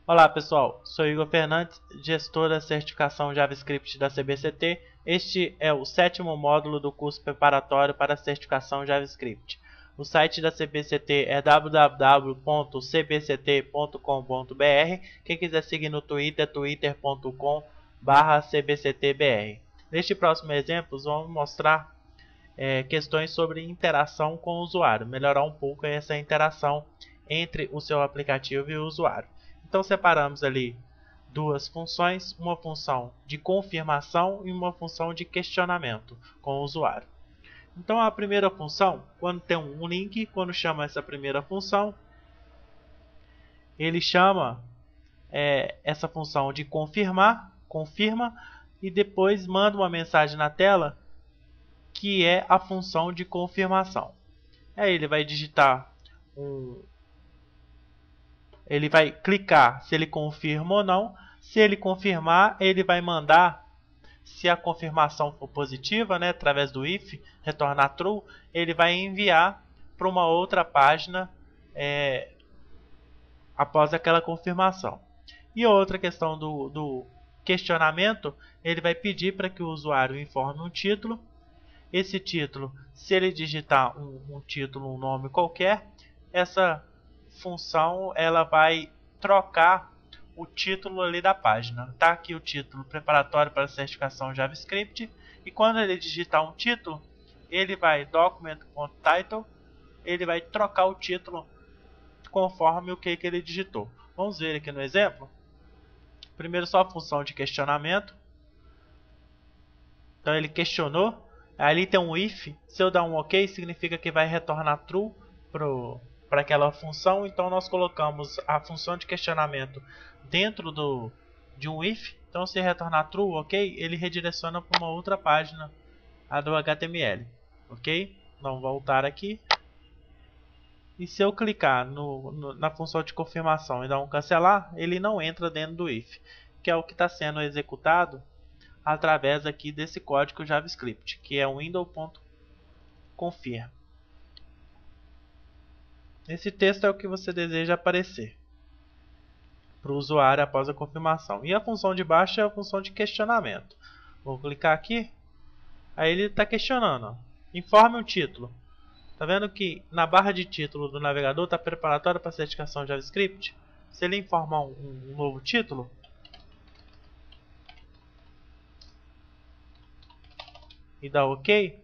Olá pessoal, sou Igor Fernandes, gestor da certificação JavaScript da CBCT. Este é o 7º módulo do curso preparatório para a certificação JavaScript. O site da CBCT é www.cbct.com.br. Quem quiser seguir no Twitter, twitter.com/cbctbr. Neste próximo exemplo, vamos mostrar questões sobre interação com o usuário, melhorar um pouco essa interação entre o seu aplicativo e o usuário. Então separamos ali duas funções, uma função de confirmação e uma função de questionamento com o usuário. Então a primeira função, quando tem um link, quando chama essa primeira função, ele chama essa função de confirma, e depois manda uma mensagem na tela que é a função de confirmação. Aí ele vai digitar ele vai clicar se ele confirma ou não. Se ele confirmar, ele vai mandar, se a confirmação for positiva, através do if, retornar true, ele vai enviar para uma outra página após aquela confirmação. E outra questão do questionamento, ele vai pedir para que o usuário informe um título. Esse título, se ele digitar um título, um nome qualquer, essa função ela vai trocar o título ali da página. Tá aqui o título preparatório para a certificação JavaScript, e quando ele digitar um título, ele vai document.title, ele vai trocar o título conforme o que ele digitou. Vamos ver aqui no exemplo. Primeiro só a função de questionamento. Então ele questionou. Ali tem um if, se eu dar um ok, significa que vai retornar true para aquela função. Então nós colocamos a função de questionamento dentro de um if. Então se retornar true, ok, ele redireciona para uma outra página, a do HTML. Ok? Vamos voltar aqui. E se eu clicar na função de confirmação e dar um cancelar, ele não entra dentro do if, que é o que está sendo executado através aqui desse código JavaScript, que é o window.confirm. Esse texto é o que você deseja aparecer para o usuário após a confirmação. E a função de baixo é a função de questionamento. Vou clicar aqui, aí ele está questionando. Informe um título. Está vendo que na barra de título do navegador está preparatório para a certificação JavaScript? Se ele informar um novo título, e dá OK,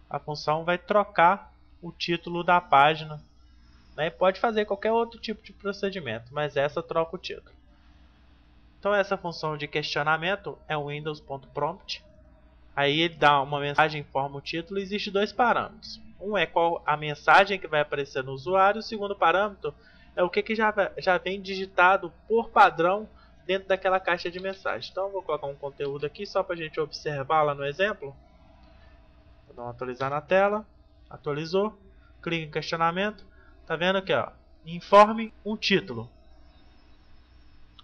a função vai trocar o título da página. Pode fazer qualquer outro tipo de procedimento, mas essa troca o título. Então essa função de questionamento é o windows.prompt. Aí ele dá uma mensagem, informa o título, e existe dois parâmetros. Um é qual a mensagem que vai aparecer no usuário, o segundo parâmetro é o que já vem digitado por padrão dentro daquela caixa de mensagem. Então eu vou colocar um conteúdo aqui só para a gente observar lá no exemplo. Vou dar um atualizar na tela. Atualizou. Clique em questionamento. Tá vendo aqui, ó? Informe um título.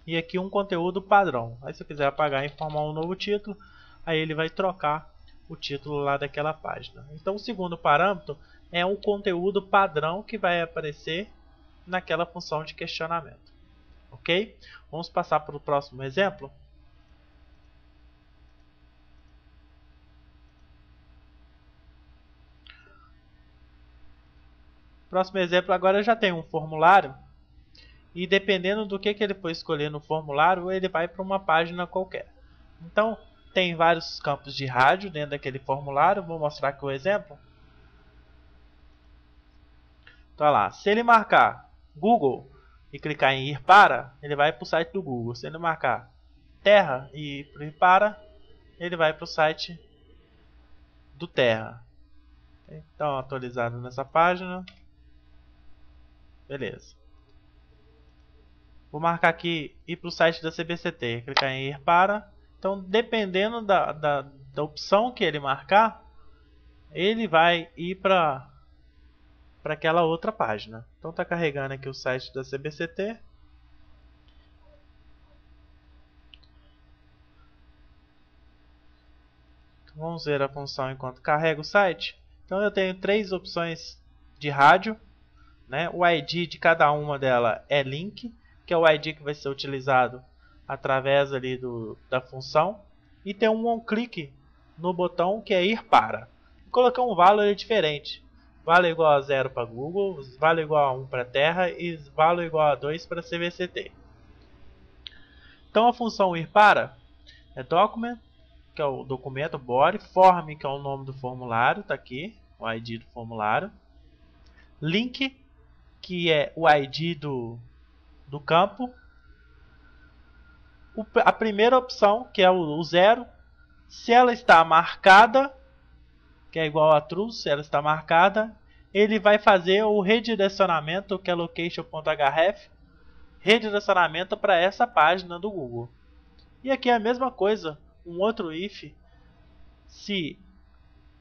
E aqui um conteúdo padrão. Aí se eu quiser apagar e informar um novo título, aí ele vai trocar o título lá daquela página. Então o segundo parâmetro é um conteúdo padrão que vai aparecer naquela função de questionamento. Ok? Vamos passar para o próximo exemplo. Próximo exemplo, agora eu já tenho um formulário, e dependendo do que ele for escolher no formulário, ele vai para uma página qualquer. Então tem vários campos de rádio dentro daquele formulário. Vou mostrar aqui o exemplo. Então lá, se ele marcar Google e clicar em ir para, ele vai para o site do Google. Se ele marcar Terra e ir para, ele vai para o site do Terra. Então atualizado nessa página. Beleza. Vou marcar aqui ir para o site da CBCT, clicar em ir para. Então dependendo da opção que ele marcar, ele vai ir para aquela outra página. Então está carregando aqui o site da CBCT. Então, vamos ver a função enquanto carrega o site. Então eu tenho três opções de rádio. né? O ID de cada uma delas é link, que é o ID que vai ser utilizado através ali da função. E tem um onClick no botão que é ir para. Colocar um valor diferente. Valor igual a 0 para Google, valor igual a 1 para Terra e valor igual a 2 para CVCT. Então a função ir para é document, que é o documento, body, form, que é o nome do formulário, está aqui, o ID do formulário. Link, que é o ID do campo. A primeira opção, que é o 0, se ela está marcada, que é igual a true, se ela está marcada, ele vai fazer o redirecionamento, que é location.href, redirecionamento para essa página do Google. E aqui é a mesma coisa, um outro if, se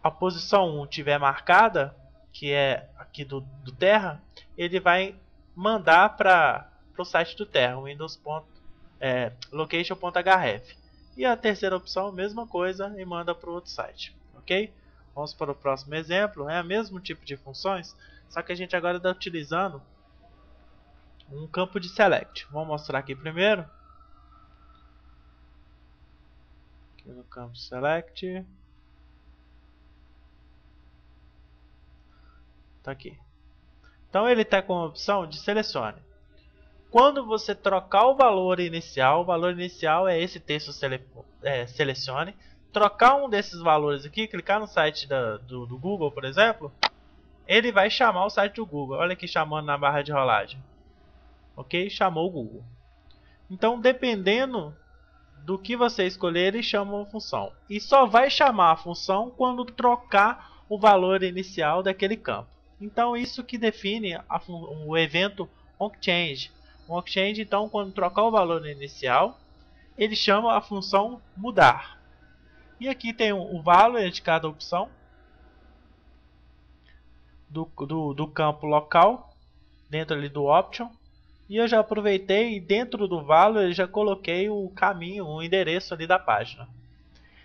a posição 1 tiver marcada, que é aqui do Terra, ele vai mandar para o site do Terra, location.href. E a terceira opção, mesma coisa, e manda para o outro site. Ok? Vamos para o próximo exemplo. É o mesmo tipo de funções, só que a gente agora está utilizando um campo de select. Vou mostrar aqui primeiro. Aqui no campo select. Tá aqui. Então ele está com a opção de selecione. Quando você trocar o valor inicial é esse texto selecione. Trocar um desses valores aqui, clicar no site do Google, por exemplo, ele vai chamar o site do Google. Olha aqui chamando na barra de rolagem. Ok? Chamou o Google. Então, dependendo do que você escolher, ele chama uma função. E só vai chamar a função quando trocar o valor inicial daquele campo. Então, isso que define o evento onChange. O onChange, então, quando trocar o valor inicial, ele chama a função mudar. E aqui tem o valor de cada opção do campo local, dentro ali do option. E eu já aproveitei e dentro do valor eu já coloquei o caminho, o endereço ali da página.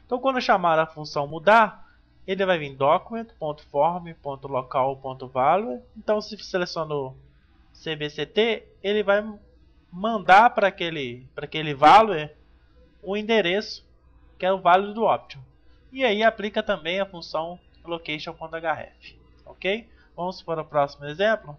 Então quando eu chamar a função mudar, ele vai vir document.form.local.valor. Então se selecionou CBCT, ele vai mandar para aquele valor o endereço, que é o valor do option. E aí aplica também a função location.href. Ok? Vamos para o próximo exemplo.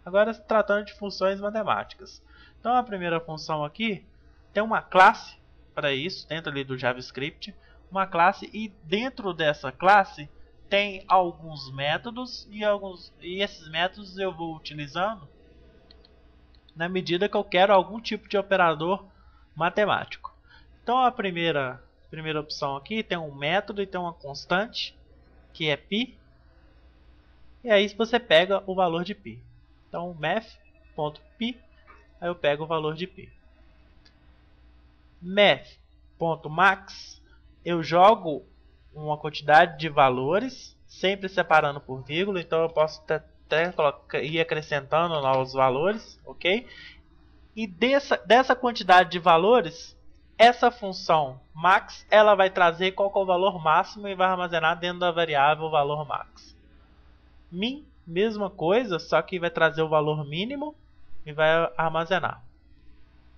Agora se tratando de funções matemáticas. Então a primeira função aqui tem uma classe para isso, dentro ali do JavaScript. Uma classe, e dentro dessa classe tem alguns métodos e esses métodos eu vou utilizando na medida que eu quero algum tipo de operador matemático. Então a primeira opção aqui tem um método e tem uma constante, que é π. E aí você pega o valor de π. Então math.π, aí eu pego o valor de π. Math.max, eu jogo uma quantidade de valores, sempre separando por vírgula, então eu posso até ir acrescentando novos valores, ok? E dessa quantidade de valores, essa função max, ela vai trazer qual que é o valor máximo e vai armazenar dentro da variável o valor max. Min, mesma coisa, só que vai trazer o valor mínimo e vai armazenar.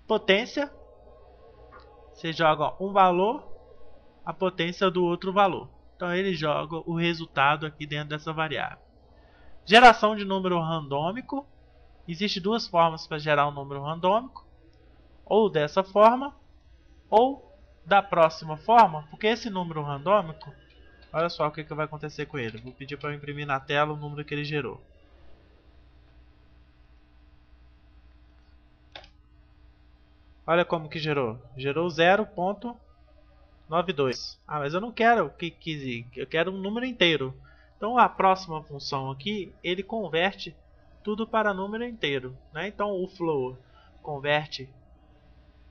Potência, você joga um valor, a potência do outro valor. Então ele joga o resultado aqui dentro dessa variável. Geração de número randômico. Existem duas formas para gerar um número randômico. Ou dessa forma, ou da próxima forma, porque esse número randômico, olha só o que vai acontecer com ele. Vou pedir para eu imprimir na tela o número que ele gerou. Olha como que gerou. Gerou 0.92. Ah, mas eu não quero eu quero um número inteiro. Então a próxima função aqui, ele converte tudo para número inteiro, né? Então o flow converte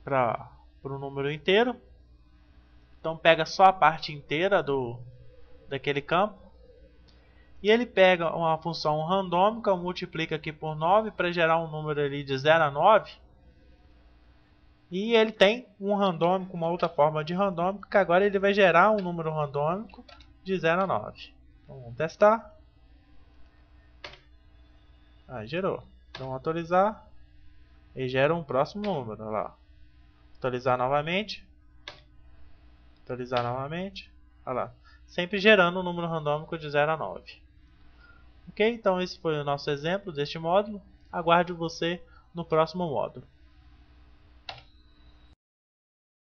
para o número inteiro. Então pega só a parte inteira daquele campo. E ele pega uma função randômica, multiplica aqui por 9 para gerar um número ali de 0 a 9. E ele tem um randômico, uma outra forma de randômico, que agora ele vai gerar um número randômico de 0 a 9. Então vamos testar. Aí gerou. Então atualizar. E gera um próximo número. Olha lá. Atualizar novamente. Atualizar novamente. Olha lá. Sempre gerando um número randômico de 0 a 9. Ok? Então esse foi o nosso exemplo deste módulo. Aguardo você no próximo módulo.